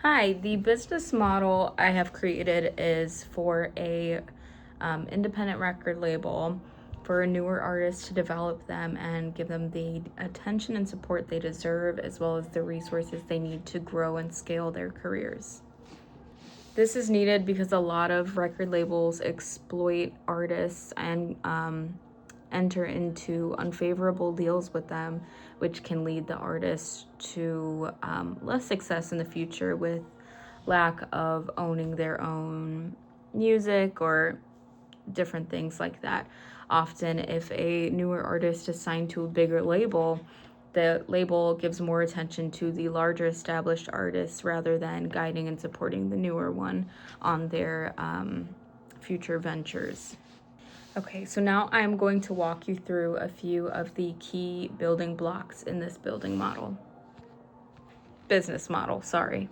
Hi, the business model I have created is for a independent record label for newer artists to develop them and give them the attention and support they deserve, as well as the resources they need to grow and scale their careers. This is needed because a lot of record labels exploit artists and enter into unfavorable deals with them, which can lead the artists to less success in the future with lack of owning their own music or different things like that. Often, if a newer artist is signed to a bigger label, the label gives more attention to the larger established artists rather than guiding and supporting the newer one on their future ventures. Okay, so now I'm going to walk you through a few of the key building blocks in this business model, sorry.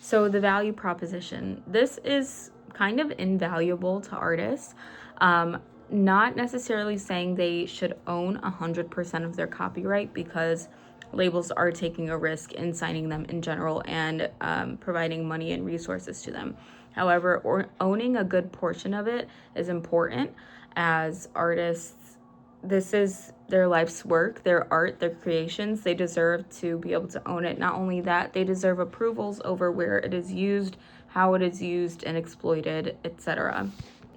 So the value proposition, this is kind of invaluable to artists. Not necessarily saying they should own 100% of their copyright, because labels are taking a risk in signing them in general and providing money and resources to them. However, owning a good portion of it is important, as artists, this is their life's work, their art, their creations. They deserve to be able to own it. Not only that, they deserve approvals over where it is used, how it is used and exploited, etc.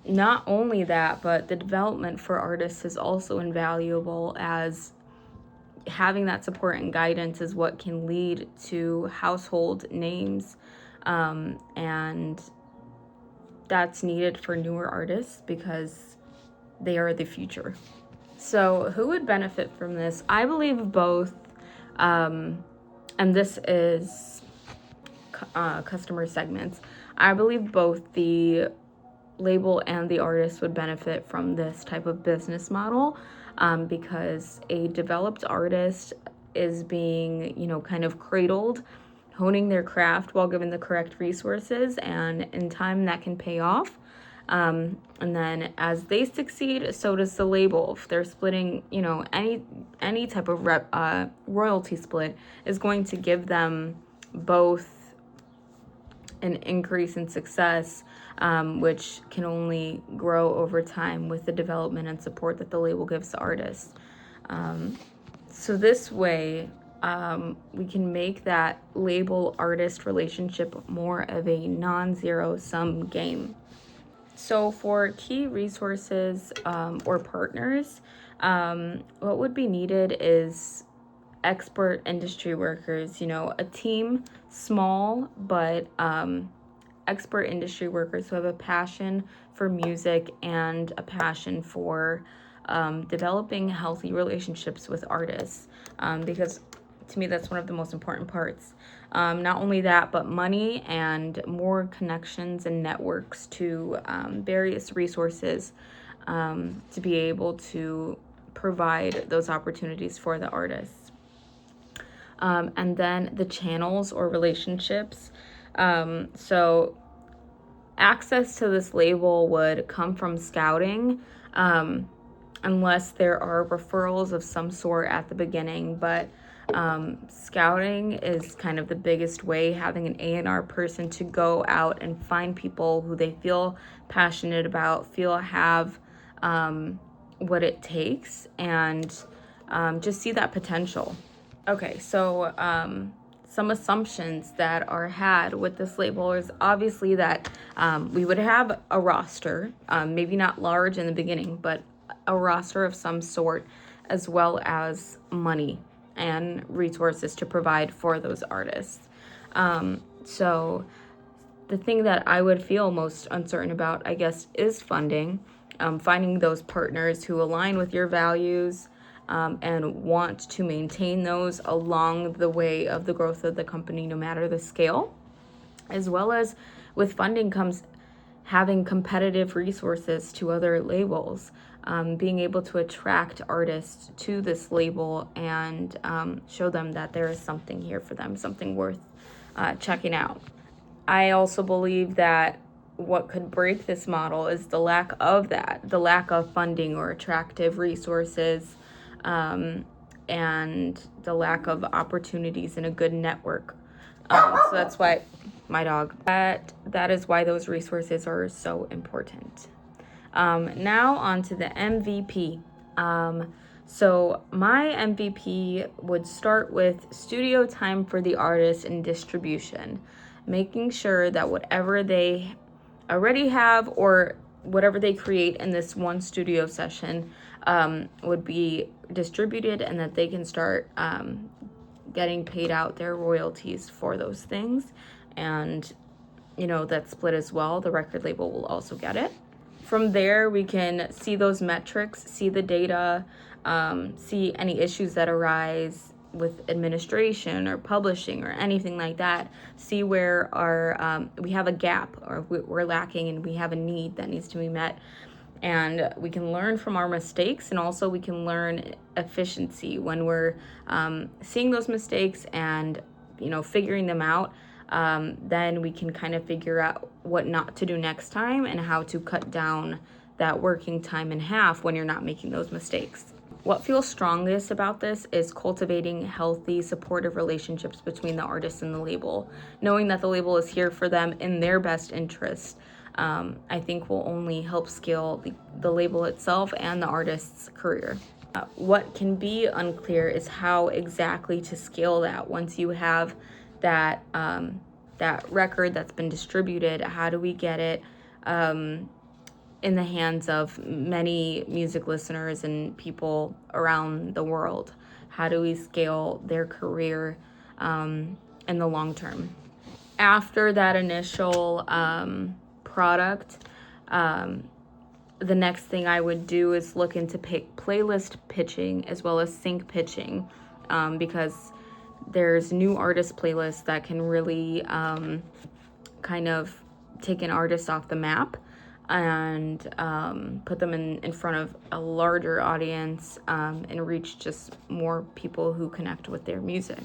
Not only that, but the development for artists is also invaluable, as having that support and guidance is what can lead to household names, and that's needed for newer artists because they are the future. So who would benefit from this? I believe both, and this is customer segments. I believe both the label and the artist would benefit from this type of business model, because a developed artist is being, kind of cradled, honing their craft while given the correct resources, and in time that can pay off. And then as they succeed, so does the label. If they're splitting, any type of royalty split is going to give them both an increase in success, which can only grow over time with the development and support that the label gives to artists. So this way, we can make that label artist relationship more of a non-zero sum game. So for key resources or partners, what would be needed is expert industry workers, a team, small, but expert industry workers who have a passion for music and a passion for developing healthy relationships with artists, because to me that's one of the most important parts. Not only that, but money and more connections and networks to various resources to be able to provide those opportunities for the artists. And then the channels or relationships. So access to this label would come from scouting, unless there are referrals of some sort at the beginning. But scouting is kind of the biggest way, having an A&R person to go out and find people who they feel passionate about, feel have what it takes, and just see that potential. Okay, so some assumptions that are had with this label is obviously that we would have a roster, maybe not large in the beginning, but a roster of some sort, as well as money and resources to provide for those artists. So the thing that I would feel most uncertain about, I guess, is funding, finding those partners who align with your values, and want to maintain those along the way of the growth of the company, no matter the scale. As well as with funding comes having competitive resources to other labels, being able to attract artists to this label and show them that there is something here for them, something worth checking out. I also believe that what could break this model is the lack of funding or attractive resources, and the lack of opportunities in a good network. So that's why my dog. That is why those resources are so important. Now on to the MVP. So my MVP would start with studio time for the artist and distribution, making sure that whatever they already have or whatever they create in this one studio session would be distributed, and that they can start getting paid out their royalties for those things. And that's split as well. The record label will also get it. From there, we can see those metrics, see the data, see any issues that arise with administration or publishing or anything like that. See where we have a gap, or we're lacking, and we have a need that needs to be met. And we can learn from our mistakes, and also we can learn efficiency when we're seeing those mistakes and figuring them out. Then we can kind of figure out what not to do next time and how to cut down that working time in half when you're not making those mistakes. What feels strongest about this is cultivating healthy, supportive relationships between the artist and the label, knowing that the label is here for them in their best interest. I think will only help scale the label itself and the artist's career. What can be unclear is how exactly to scale that once you have that record that's been distributed. How do we get it in the hands of many music listeners and people around the world? How do we scale their career in the long term? After that initial product, the next thing I would do is look into playlist pitching as well as sync pitching, because there's new artist playlists that can really kind of take an artist off the map and put them in front of a larger audience and reach just more people who connect with their music.